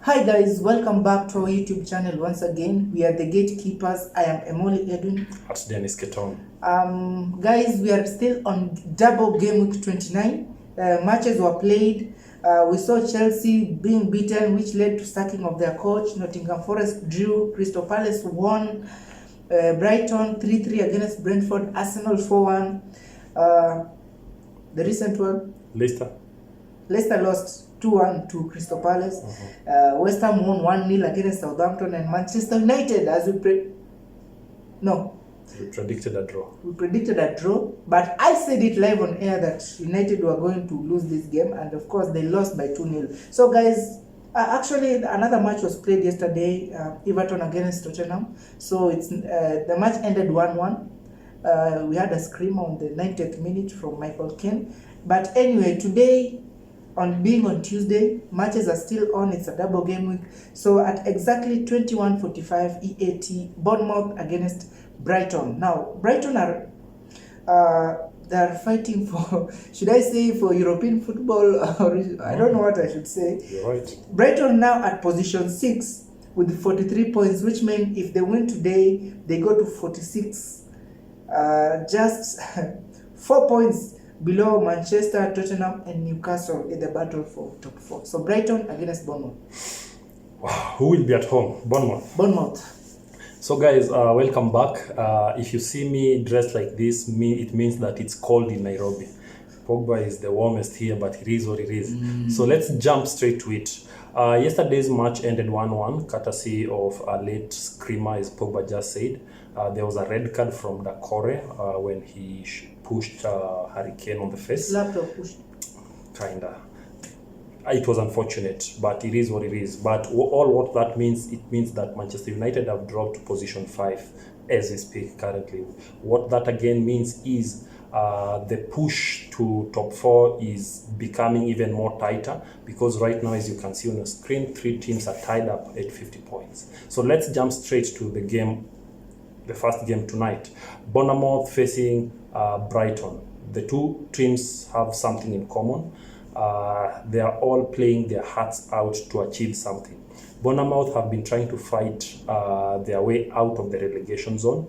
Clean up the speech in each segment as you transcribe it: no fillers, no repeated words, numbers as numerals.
Hi guys, welcome back to our YouTube channel once again. We are the gatekeepers. I am Emoli Edwin. At Dennis Keton. Guys, we are still on double game week 29. Matches were played. We saw Chelsea being beaten, which led to sacking of their coach. Nottingham Forest drew. Crystal Palace won. Brighton 3-3 against Brentford. Arsenal 4-1. The recent one, Leicester lost 2-1 to Crystal Palace. Westham won 1-0 against Southampton, and Manchester United, as we predicted a draw. We predicted a draw, but I said it live on air that United were going to lose this game, and of course they lost by 2-0. So guys, actually another match was played yesterday, Everton against Tottenham. So it's the match ended 1-1. We had a scream on the 90th minute from Michael Keane. But anyway, today, on Tuesday, matches are still on. It's a double game week. So at exactly 21:45 EAT, Bournemouth against Brighton. Now, Brighton are they're fighting for, should I say for European football? Or I don't know what I should say. You're right. Brighton now at position 6 with 43 points, which means if they win today, they go to 46. Just 4 points below Manchester, Tottenham, and Newcastle in the battle for top 4. So Brighton against Bournemouth. Wow. Who will be at home? Bournemouth. So guys, welcome back. If you see me dressed like this, it means that it's cold in Nairobi. Pogba is the warmest here, but it is what it is. So let's jump straight to it. Yesterday's match ended 1-1, courtesy of a late screamer, as Pogba just said. There was a red card from Dakore when he pushed Harry Kane on the face. Laptop pushed. Kinda. It was unfortunate, but it is what it is. But all what that means, it means that Manchester United have dropped to position 5 as we speak currently. What that again means is the push to top 4 is becoming even more tighter, because right now, as you can see on the screen, 3 teams are tied up at 50 points. So let's jump straight to the game, the first game tonight. Bournemouth facing Brighton. The two teams have something in common. They are all playing their hearts out to achieve something. Bournemouth have been trying to fight their way out of the relegation zone,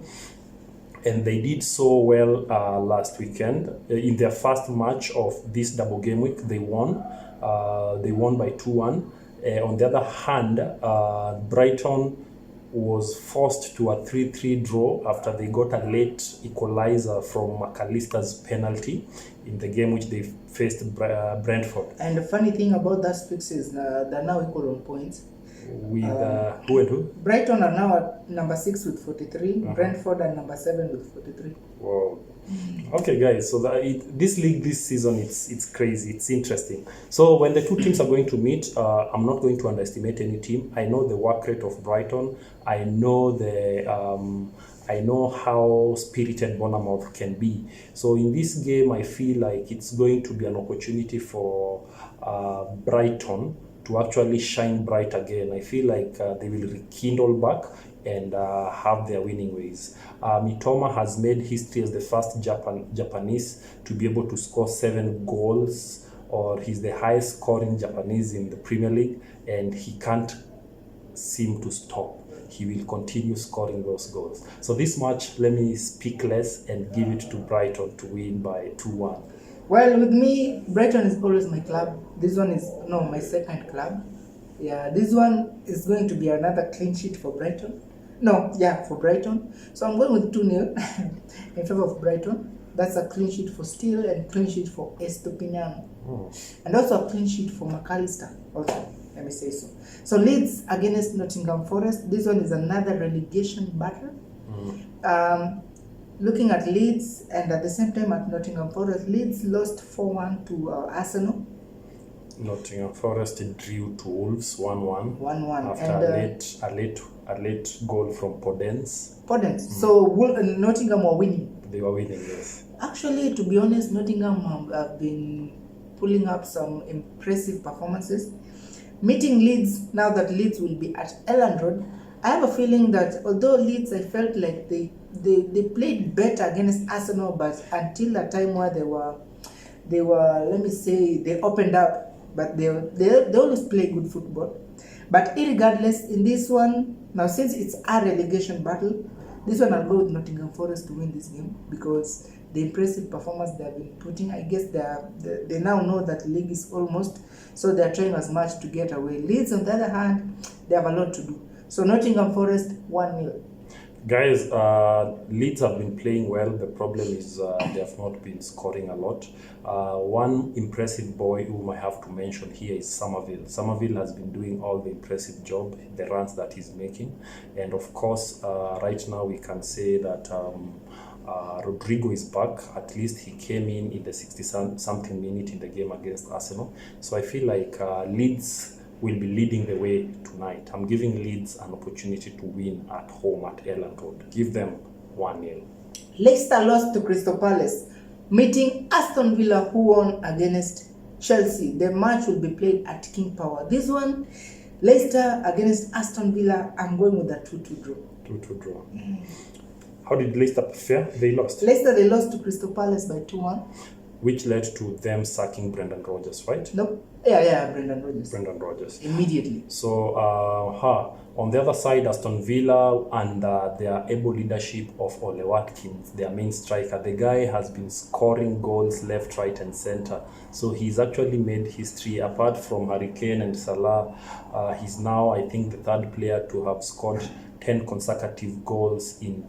and they did so well last weekend. In their first match of this double game week, they won. They won by 2-1. On the other hand, Brighton was forced to a 3-3 draw after they got a late equalizer from McAllister's penalty in the game which they faced Brentford. And the funny thing about that fix is they're now equal on points. With who and who? Brighton are now at number 6 with 43. Brentford are number 7 with 43. Wow. Okay, guys. So this league this season, it's crazy. It's interesting. So when the two teams are going to meet, I'm not going to underestimate any team. I know the work rate of Brighton. I know I know how spirited Bournemouth can be. So in this game, I feel like it's going to be an opportunity for Brighton to actually shine bright again. I feel like they will rekindle back and have their winning ways. Mitoma has made history as the first Japanese to be able to score 7 goals, or he's the highest scoring Japanese in the Premier League, and he can't seem to stop. He will continue scoring those goals. So this match, let me speak less and give it to Brighton to win by 2-1. Well, with me, Brighton is always my club. This one is my second club. Yeah, this one is going to be another clean sheet for Brighton. For Brighton. So I'm going with 2-0 in favor of Brighton. That's a clean sheet for Steele and clean sheet for Estupiñán. And also a clean sheet for McAllister. Also, let me say so. So Leeds against Nottingham Forest. This one is another relegation battle. Looking at Leeds and at the same time at Nottingham Forest, Leeds lost 4-1 to Arsenal. Nottingham Forest drew to Wolves 1-1. 1-1. After a late goal from Podence. So Nottingham were winning. They were winning, yes. Actually, to be honest, Nottingham have been pulling up some impressive performances. Meeting Leeds, now that Leeds will be at Elland Road, I have a feeling that although Leeds, I felt like they played better against Arsenal, but until a time where they were, let me say, they opened up but they always play good football. But irregardless, in this one, now since it's a relegation battle, this one I'll go with Nottingham Forest to win this game because the impressive performance they have been putting, I guess they now know that the league is almost, so they're trying as much to get away. Leeds, on the other hand, they have a lot to do. So Nottingham Forest 1-0. Guys, Leeds have been playing well. The problem is they have not been scoring a lot. One impressive boy whom I have to mention here is Somerville. Somerville has been doing all the impressive job, the runs that he's making. And of course, right now we can say that Rodrigo is back. At least he came in the 60-something minute in the game against Arsenal. So I feel like Leeds will be leading the way tonight. I'm giving Leeds an opportunity to win at home at Elland Road. Give them 1-0. Leicester lost to Crystal Palace, meeting Aston Villa, who won against Chelsea. The match will be played at King Power. This one, Leicester against Aston Villa, I'm going with a 2-2 draw. 2-2 draw. How did Leicester fare? They lost. Leicester, they lost to Crystal Palace by 2-1. Which led to them sacking Brendan Rodgers, right? Nope. Yeah, Brendan Rodgers. Brendan Rodgers. Immediately. So, on the other side, Aston Villa and their able leadership of Ole Watkins, their main striker. The guy has been scoring goals left, right, and center. So he's actually made history. Apart from Harry Kane and Salah, he's now, I think, the third player to have scored 10 consecutive goals in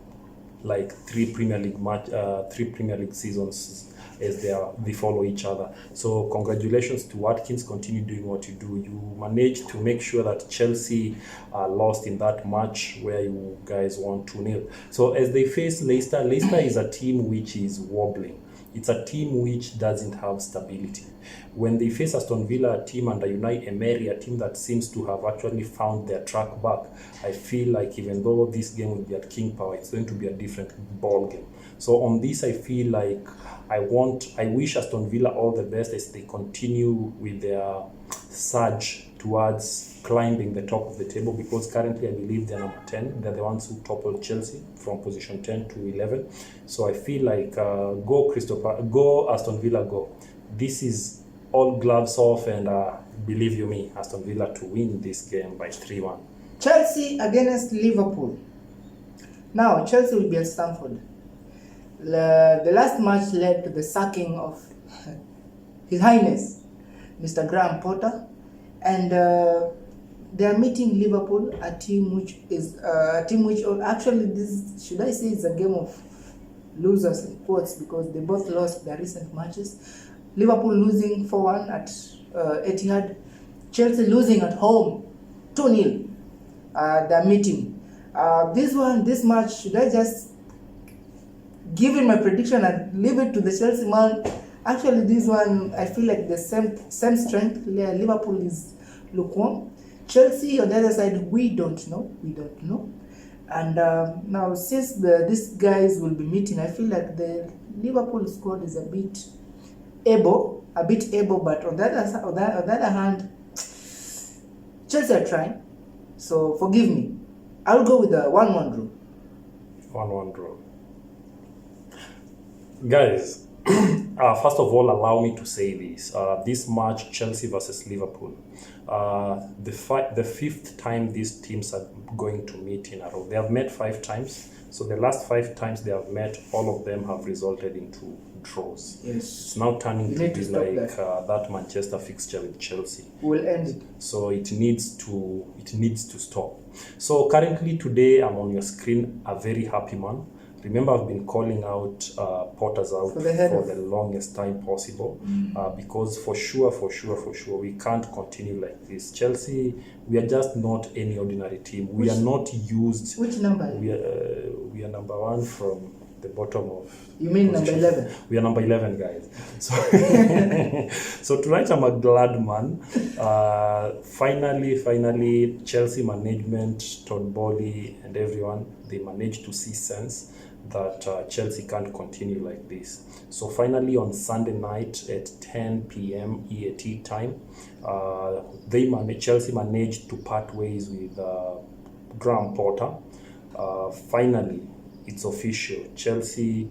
like three Premier League seasons as they follow each other. So congratulations to Watkins. Continue doing what you do. You managed to make sure that Chelsea lost in that match where you guys won 2-0. So as they face Leicester, Leicester is a team which is wobbling. It's a team which doesn't have stability. When they face Aston Villa, a team under Unai Emery, a team that seems to have actually found their track back, I feel like even though this game will be at King Power, it's going to be a different ball game. So on this, I feel like I wish Aston Villa all the best as they continue with their surge towards climbing the top of the table, because currently I believe they're number 10. They're the ones who toppled Chelsea from position 10 to 11. So I feel like go Aston Villa, go. This is all gloves off, and believe you me, Aston Villa to win this game by 3-1. Chelsea against Liverpool. Now, Chelsea will be at Stamford. The last match led to the sacking of His Highness, Mr. Graham Potter, and they are meeting Liverpool, a team which actually, this, should I say, it's a game of losers in quotes, because they both lost their recent matches. Liverpool losing 4-1 at Etihad, Chelsea losing at home 2-0. They're meeting. This match, should I just give in my prediction and leave it to the Chelsea man? Actually, this one, I feel like the same strength. Liverpool is lukewarm. Chelsea, on the other side, we don't know. And now, since these guys will be meeting, I feel like the Liverpool squad is a bit able, but on the other hand, Chelsea are trying. So forgive me. I'll go with a 1-1 draw. 1-1 draw. Guys, first of all, allow me to say this. This match, Chelsea versus Liverpool, the fifth time these teams are going to meet in a row. They have met 5 times. So the last 5 times they have met, all of them have resulted into draws. Yes. It's now turning to be like that Manchester fixture with Chelsea. We'll end it. So it needs to stop. So currently today, I'm on your screen, a very happy man. Remember, I've been calling out Potters out for the longest time possible, because for sure, we can't continue like this. Chelsea, we are just not any ordinary team. We are not used. Which number? We are number 1 from the bottom of. You mean position. number 11? We are number 11, guys. So, so tonight I'm a glad man. Finally, Chelsea management, Todd Bowley, and everyone, they managed to see sense that Chelsea can't continue like this. So finally on Sunday night at 10 p.m. EAT time, Chelsea managed to part ways with Graham Potter. Finally, it's official. Chelsea,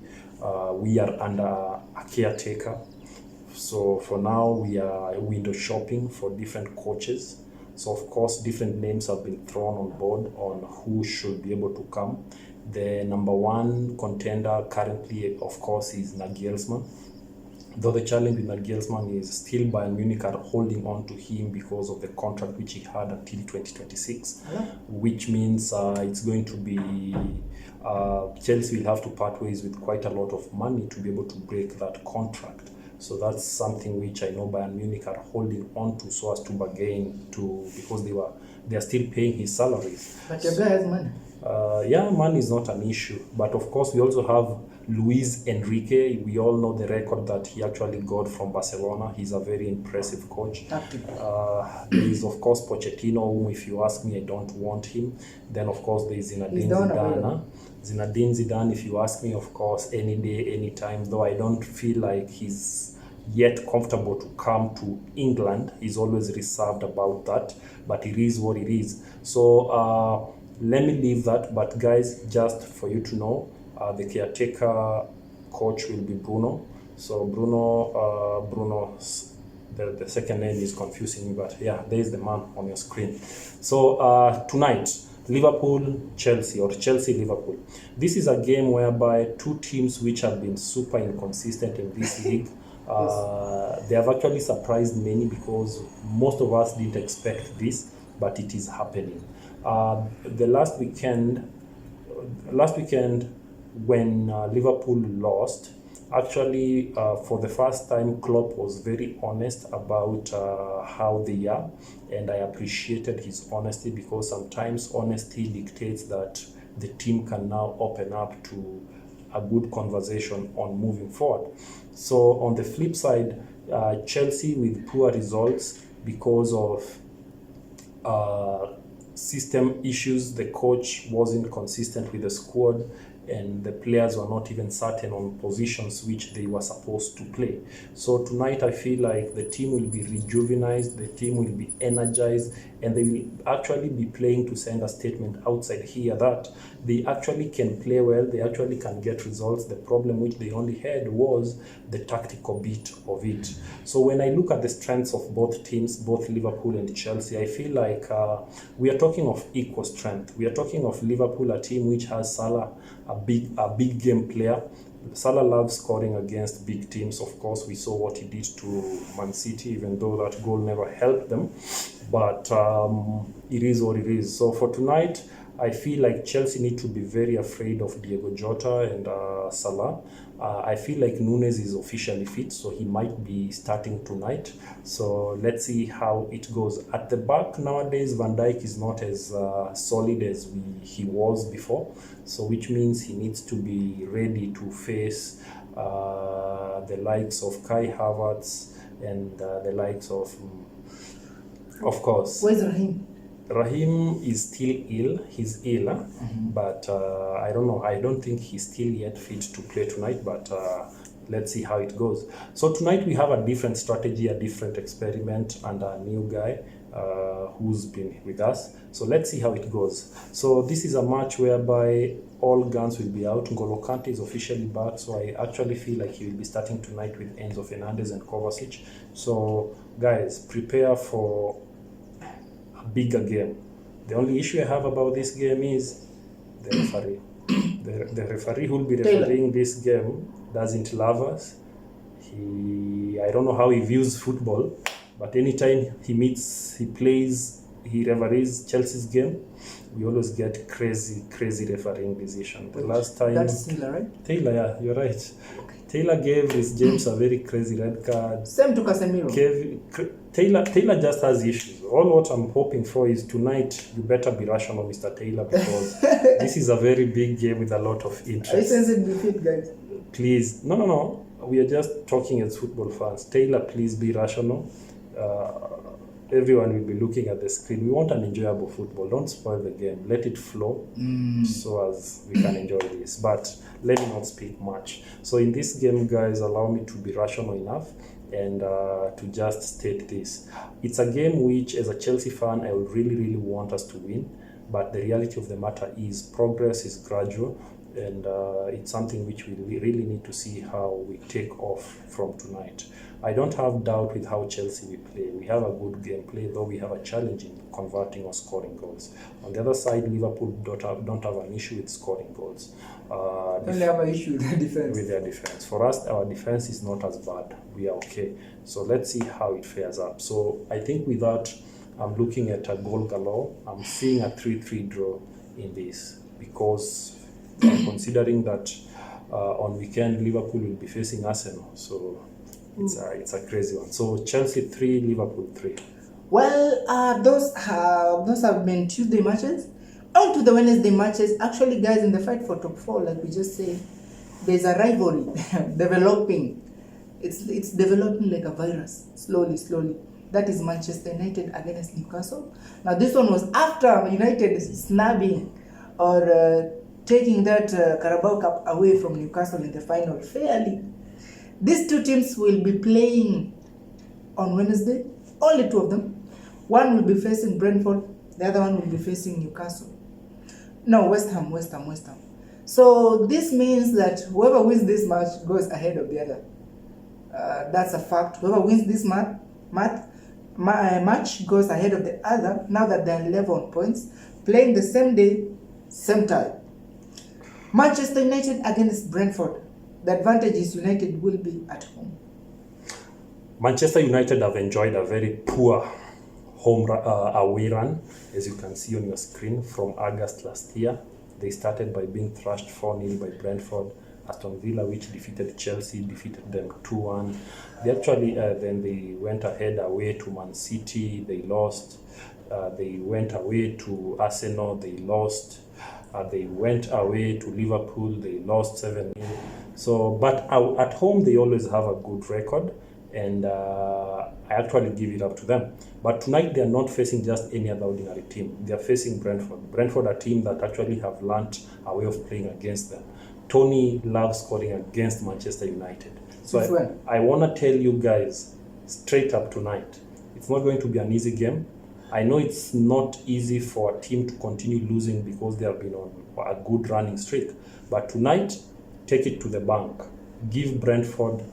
we are under a caretaker. So for now, we are window shopping for different coaches. So of course, different names have been thrown on board on who should be able to come. The number one contender currently, of course, is Nagelsmann. Though the challenge with Nagelsmann is still Bayern Munich are holding on to him because of the contract which he had until 2026, which means it's going to be Chelsea will have to part ways with quite a lot of money to be able to break that contract. So that's something which I know Bayern Munich are holding on to so as to bargain to, because they are still paying his salaries. But your guy has money. Yeah, money is not an issue, but of course we also have Luis Enrique. We all know the record that he actually got from Barcelona. He's a very impressive coach. There is of course Pochettino, whom if you ask me, I don't want him. Then of course there is Zinedine Zidane. Zinedine Zidane, if you ask me, of course, any day, any time, though I don't feel like he's yet comfortable to come to England. He's always reserved about that, but it is what it is. So let me leave that, but guys, just for you to know, the caretaker coach will be Bruno. So Bruno, the second name is confusing me, but yeah, there's the man on your screen. So tonight, Liverpool, Chelsea, or Chelsea, Liverpool. This is a game whereby two teams which have been super inconsistent in this league. They have actually surprised many because most of us didn't expect this, but it is happening. The last weekend when Liverpool lost, actually for the first time Klopp was very honest about how they are, and I appreciated his honesty, because sometimes honesty dictates that the team can now open up to a good conversation on moving forward. So on the flip side, Chelsea with poor results because of system issues. The coach wasn't consistent with the squad, and the players were not even certain on positions which they were supposed to play. So tonight I feel like the team will be rejuvenated, the team will be energized, and they will actually be playing to send a statement outside here that they actually can play well, they actually can get results. The problem which they only had was the tactical bit of it. So when I look at the strengths of both teams, both Liverpool and Chelsea, I feel like we are talking of equal strength. We are talking of Liverpool, a team which has Salah, a big game player. Salah loves scoring against big teams. Of course, we saw what he did to Man City, even though that goal never helped them. But it is what it is. So for tonight, I feel like Chelsea need to be very afraid of Diego Jota and Salah. I feel like Nunes is officially fit, so he might be starting tonight. So let's see how it goes. At the back nowadays, Van Dijk is not as solid as he was before. So which means he needs to be ready to face the likes of Kai Havertz and the likes of course. Where's Raheem? Raheem is still ill. He's ill, but I don't know. I don't think he's still yet fit to play tonight, but let's see how it goes. So tonight we have a different strategy, a different experiment, and a new guy who's been with us. So let's see how it goes. So this is a match whereby all guns will be out. N'Golo Kante is officially back, so I actually feel like he will be starting tonight with Enzo Fernandez and Kovacic. So guys, prepare for a bigger game. The only issue I have about this game is the referee. The referee who will be refereeing this game doesn't love us. I don't know how he views football, but anytime he referees Chelsea's game, we always get crazy refereeing decision. The last time, That's Taylor, right? Taylor, yeah, you're right. Taylor gave Reece James a very crazy red card. Same to Casemiro. Taylor just has issues. All what I'm hoping for is tonight, you better be rational, Mr. Taylor, because this is a very big game with a lot of interest. Are you sensing defeat, guys? Please, no. We are just talking as football fans. Taylor, please be rational. Everyone will be looking at the screen. We want an enjoyable football. Don't spoil the game. Let it flow so as we can enjoy this. But let me not speak much. So in this game, guys, allow me to be rational enough and to just state this. It's a game which, as a Chelsea fan, I would really want us to win. But the reality of the matter is progress is gradual. and it's something which we really need to see how we take off from tonight. I don't have doubt with how Chelsea we play. We have a good gameplay, though we have a challenge in converting or scoring goals. On the other side, Liverpool don't have an issue with scoring goals. Only have an issue with their defense. With their defense. For us, our defense is not as bad. We are okay. So let's see how it fares up. So I think with that, I'm looking at a goal galore. I'm seeing a 3-3 draw in this, because I'm considering that on weekend Liverpool will be facing Arsenal. So it's a crazy one. So Chelsea 3, Liverpool 3. Well, those have been Tuesday matches. On to the Wednesday matches. Actually, guys, in the fight for top 4, like we just said, there's a rivalry developing. It's developing like a virus, slowly. That is Manchester United against Newcastle. Now, this one was after United snubbing or taking that Carabao Cup away from Newcastle in the final fairly. These two teams will be playing on Wednesday. Only two of them. One will be facing Brentford. The other one will be facing Newcastle. No, Westham. So this means that whoever wins this match goes ahead of the other. That's a fact. Whoever wins this match goes ahead of the other, now that they're 11 points, playing the same day, same time. Manchester United against Brentford. The advantage is United will be at home. Manchester United have enjoyed a very poor away run, as you can see on your screen, from August last year. They started by being thrashed 4-0 by Brentford. Aston Villa, which defeated Chelsea, defeated them 2-1. They actually then they went ahead away to Man City, they lost. They went away to Arsenal, they lost. They went away to Liverpool, they lost 7-0. So, but at home they always have a good record, and I actually give it up to them. But tonight they are not facing just any other ordinary team. They are facing Brentford. Brentford, a team that actually have learnt a way of playing against them. Tony loves scoring against Manchester United. So I want to tell you guys straight up tonight, it's not going to be an easy game. I know it's not easy for a team to continue losing because they have been on a good running streak. But tonight, take it to the bank. Give Brentford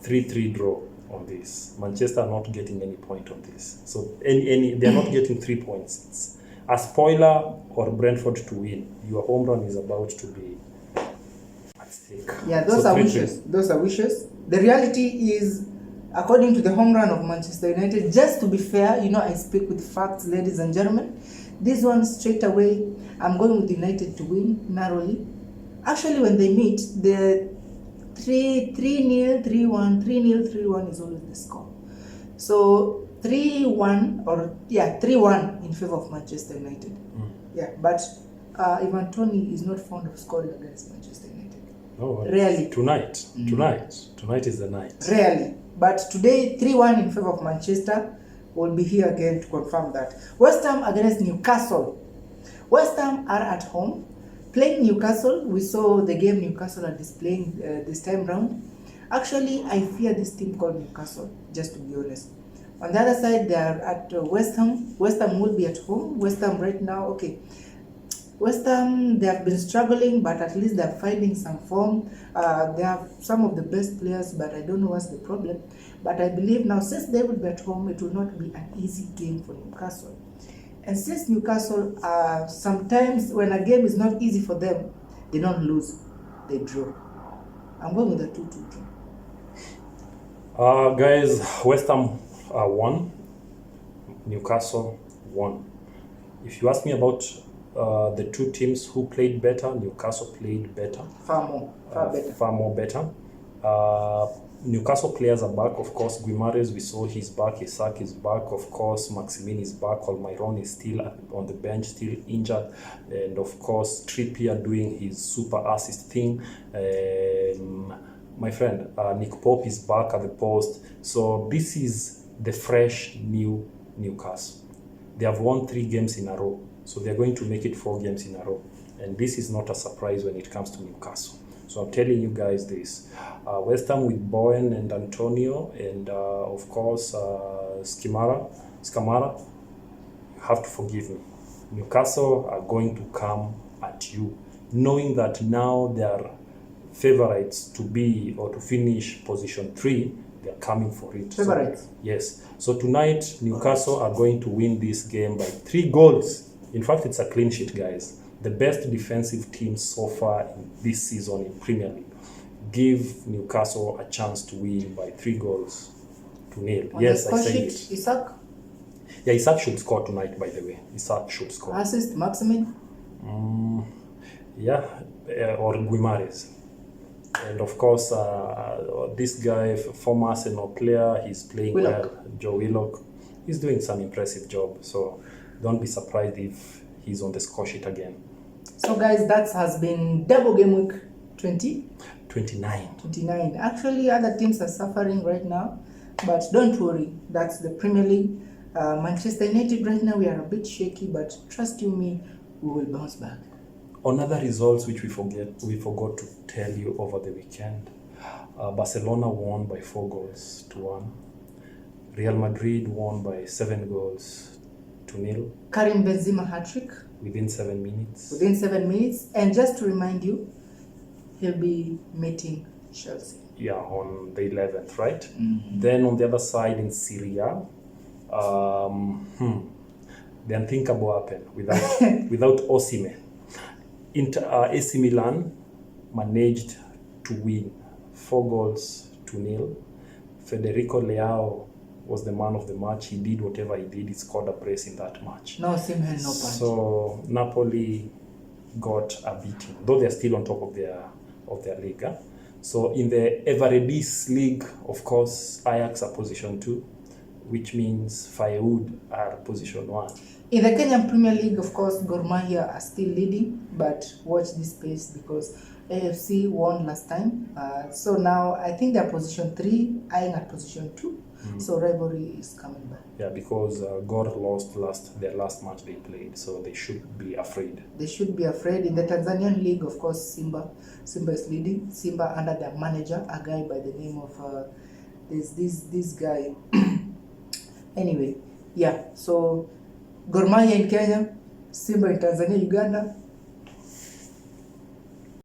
3-3 draw on this. Manchester are not getting any point on this. So they're not getting 3 points. It's a spoiler or Brentford to win. Your home run is about to be at stake. Yeah, those are wishes. Those are wishes. The reality is, according to the home run of Manchester United, just to be fair, I speak with facts, ladies and gentlemen. This one straight away, I'm going with United to win narrowly. Actually, when they meet, the 3-0, 3-1, 3-0, 3-1 is always the score. So 3-1 in favor of Manchester United. Yeah, but Ivan Toney is not fond of scoring against Manchester United. No, rarely. Tonight is the night. Rarely. But today, 3-1 in favor of Manchester. We'll be here again to confirm that. Westham against Newcastle. Westham are at home playing Newcastle. We saw the game Newcastle are displaying this time round. Actually, I fear this team called Newcastle, just to be honest. On the other side, they are at Westham. Westham will be at home. Westham right now, okay. Westham, they have been struggling, but at least they're finding some form. They have some of the best players, but I don't know what's the problem. But I believe now, since they will be at home, it will not be an easy game for Newcastle. And since Newcastle, sometimes when a game is not easy for them, they don't lose, they draw. I'm going with a 2-2 draw. Guys, Westham 1, Newcastle 1. If you ask me about the two teams who played better, Newcastle played better. Far more better. Newcastle players are back, of course. Guimaraes, we saw he's back. Isak is back, of course. Maximin is back. Almiron is still on the bench, still injured. And of course, Trippier doing his super assist thing. My friend, Nick Pope is back at the post. So this is the fresh new Newcastle. They have won 3 games in a row. So they're going to make it 4 games in a row. And this is not a surprise when it comes to Newcastle. So I'm telling you guys this. Westham with Bowen and Antonio and of course Scamara, you have to forgive me. Newcastle are going to come at you. knowing that now they are favorites to be or to finish position 3, they are coming for it. Favorites? So, yes. So tonight, Newcastle are going to win this game by 3 goals. In fact, it's a clean sheet, guys. The best defensive team so far in this season in Premier League. Give Newcastle a chance to win by 3 goals to 0. Yes, I said it. Isak? Yeah, Isak should score tonight, by the way. Isak should score. Assist, Maximin? Yeah, or Guimares. And of course, this guy, former Arsenal player, he's playing Willock. well. Joe Willock. He's doing some impressive job. So don't be surprised if he's on the score sheet again. So guys, that has been double game week 20? 29. 29. Actually, other teams are suffering right now, but don't worry. That's the Premier League. Manchester United right now, we are a bit shaky, but trust you me, we will bounce back. On other results which we forgot to tell you over the weekend, Barcelona won by 4 goals to 1. Real Madrid won by 7 goals to 0. Karim Benzema hat-trick. Within 7 minutes. Within 7 minutes. And just to remind you, he'll be meeting Chelsea. Yeah, on the 11th, right? Mm-hmm. Then on the other side in Syria, the unthinkable happened without Osimhen. AC Milan managed to win 4 goals to 0. Federico Leao was the man of the match. He did whatever he did. He scored a brace in that match. No Osimhen, no punch. So Napoli got a beating, though they're still on top of their league. So in the Everedis League, of course, Ajax are position 2, which means Feyenoord are position 1. In the Kenyan Premier League, of course, Gor Mahia are still leading, but watch this space because AFC won last time. So now I think they're position 3, eyeing at position 2. So rivalry is coming back. Yeah, because Gor lost their last match they played, so they should be afraid. They should be afraid. In the Tanzanian League, of course, Simba is leading. Simba under their manager, a guy by the name of this guy. Anyway, yeah. So Gor Mahia in Kenya, Simba in Tanzania, Uganda.